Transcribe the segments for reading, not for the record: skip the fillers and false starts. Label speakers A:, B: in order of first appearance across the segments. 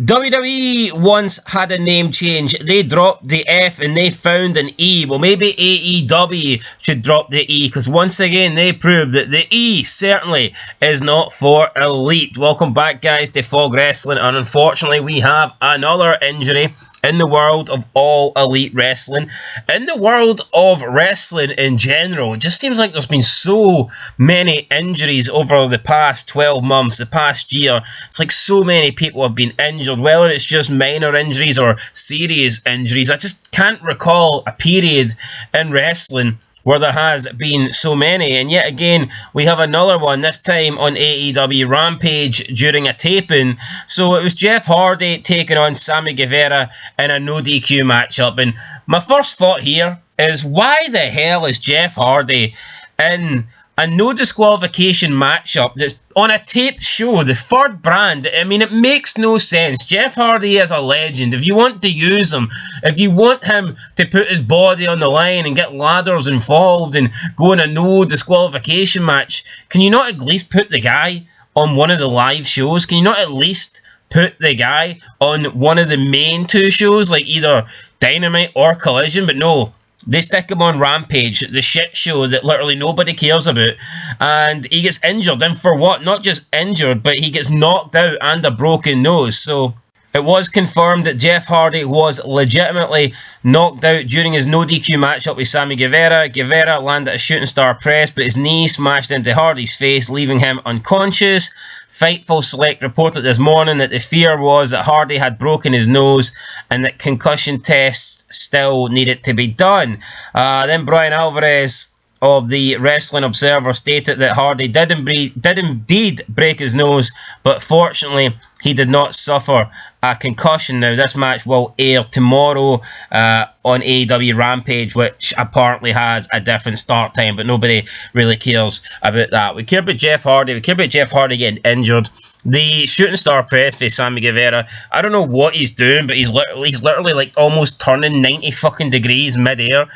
A: WWE once had a name change. They dropped the F and they found an E. Well, maybe AEW should drop the E, because once again they proved that the E certainly is not for elite. Welcome back, guys, to Fog Wrestling, and unfortunately we have another injury in the world of all elite wrestling, in the world of wrestling in general. It just seems like there's been so many injuries over the past 12 months, the past year. It's like so many people have been injured, whether it's just minor injuries or serious injuries. I just can't recall a period in wrestling where there has been so many, and yet again we have another one, this time on AEW Rampage during a taping. So it was Jeff Hardy taking on Sammy Guevara in a no DQ matchup, and my first thought here is, why the hell is Jeff Hardy in a no disqualification matchup that's on a taped show, the third brand? I mean, it makes no sense. Jeff Hardy is a legend. If you want to use him, if you want him to put his body on the line and get ladders involved and go in a no disqualification match, can you not at least put the guy on one of the live shows? Can you not at least put the guy on one of the main two shows, like either Dynamite or Collision? But no, they stick him on Rampage, the shit show that literally nobody cares about, and he gets injured. And for what? Not just injured, but he gets knocked out and a broken nose. So it was confirmed that Jeff Hardy was legitimately knocked out during his no DQ matchup with Sammy Guevara. Guevara landed a shooting star press, but his knee smashed into Hardy's face, leaving him unconscious. Fightful Select reported this morning that the fear was that Hardy had broken his nose and that concussion tests still needed to be done. Then Brian Alvarez of the Wrestling Observer stated that Hardy did indeed break his nose, but fortunately he did not suffer a concussion. Now, this match will air tomorrow on AEW Rampage, which apparently has a different start time, but nobody really cares about that. We care about Jeff Hardy. We care about Jeff Hardy getting injured. The shooting star press for Sammy Guevara, I don't know what he's doing, but he's literally like almost turning 90 fucking degrees mid-air,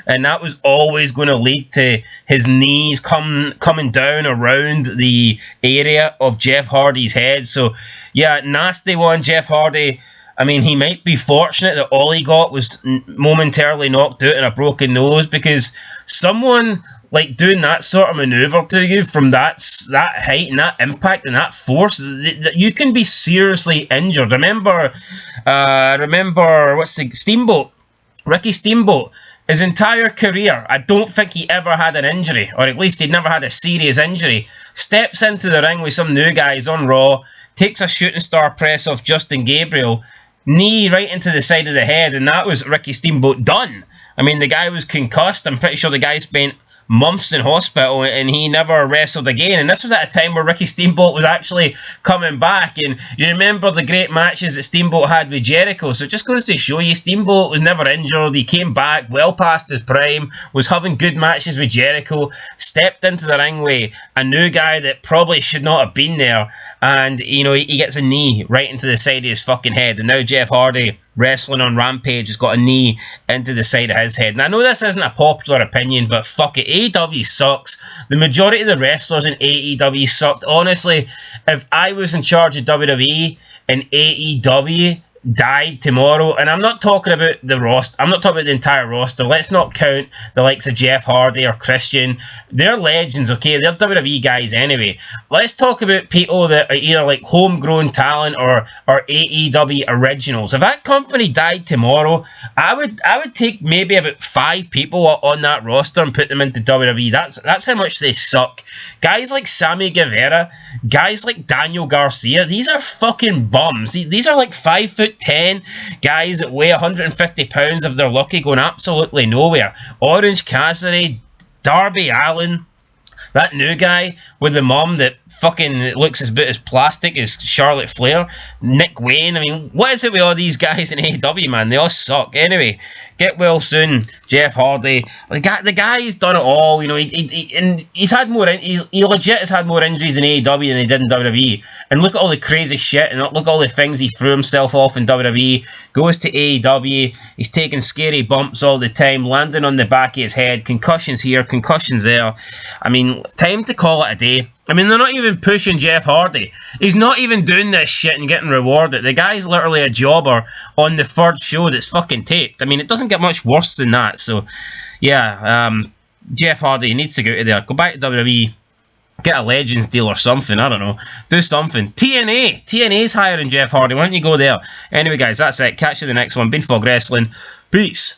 A: and that was always going to lead to his knees coming down around the area of Jeff Hardy's head. So yeah, nasty one, Jeff Hardy. I mean, he might be fortunate that all he got was momentarily knocked out and a broken nose, because someone like doing that sort of maneuver to you from that height and that impact and that force, you can be seriously injured. Remember Steamboat, Ricky Steamboat, his entire career, I don't think he ever had an injury, or at least he'd never had a serious injury. Steps into the ring with some new guys on Raw, takes a shooting star press off Justin Gabriel, knee right into the side of the head, and that was Ricky Steamboat done. I mean, the guy was concussed. I'm pretty sure the guy spent months in hospital and he never wrestled again. And this was at a time where Ricky Steamboat was actually coming back. And you remember the great matches that Steamboat had with Jericho. So it just goes to show you, Steamboat was never injured. He came back well past his prime, was having good matches with Jericho, stepped into the ring with a new guy that probably should not have been there. And, you know, he gets a knee right into the side of his fucking head. And now Jeff Hardy, wrestling on Rampage, has got a knee into the side of his head. And I know this isn't a popular opinion, but fuck it, AEW sucks. The majority of the wrestlers in AEW sucked. Honestly, if I was in charge of WWE and AEW died tomorrow, and I'm not talking about the roster, I'm not talking about the entire roster, let's not count the likes of Jeff Hardy or Christian, they're legends, okay, they're WWE guys anyway. Let's talk about people that are either like homegrown talent or AEW originals. If that company died tomorrow, I would take maybe about 5 people on that roster and put them into WWE. That's how much they suck. Guys like Sammy Guevara, guys like Daniel Garcia, these are fucking bums. These are like 5'10" guys that weigh 150 pounds if they're lucky, going absolutely nowhere. Orange Cassidy, Darby Allin, that new guy with the mum that fucking looks as bit as plastic as Charlotte Flair, Nick Wayne. I mean, what is it with all these guys in AEW, man? They all suck. Anyway, get well soon, Jeff Hardy. The guy's done it all, you know. He's had more. He legit has had more injuries in AEW than he did in WWE. And look at all the crazy shit and look at all the things he threw himself off in WWE. Goes to AEW. He's taking scary bumps all the time, landing on the back of his head. Concussions here, concussions there. I mean, time to call it a day. I mean, they're not even pushing Jeff Hardy. He's not even doing this shit and getting rewarded. The guy's literally a jobber on the third show that's fucking taped. I mean, it doesn't get much worse than that. So, yeah, Jeff Hardy needs to go out of there. Go back to WWE. Get a Legends deal or something. I don't know. Do something. TNA's hiring Jeff Hardy. Why don't you go there? Anyway, guys, that's it. Catch you in the next one. Been Fog Wrestling. Peace.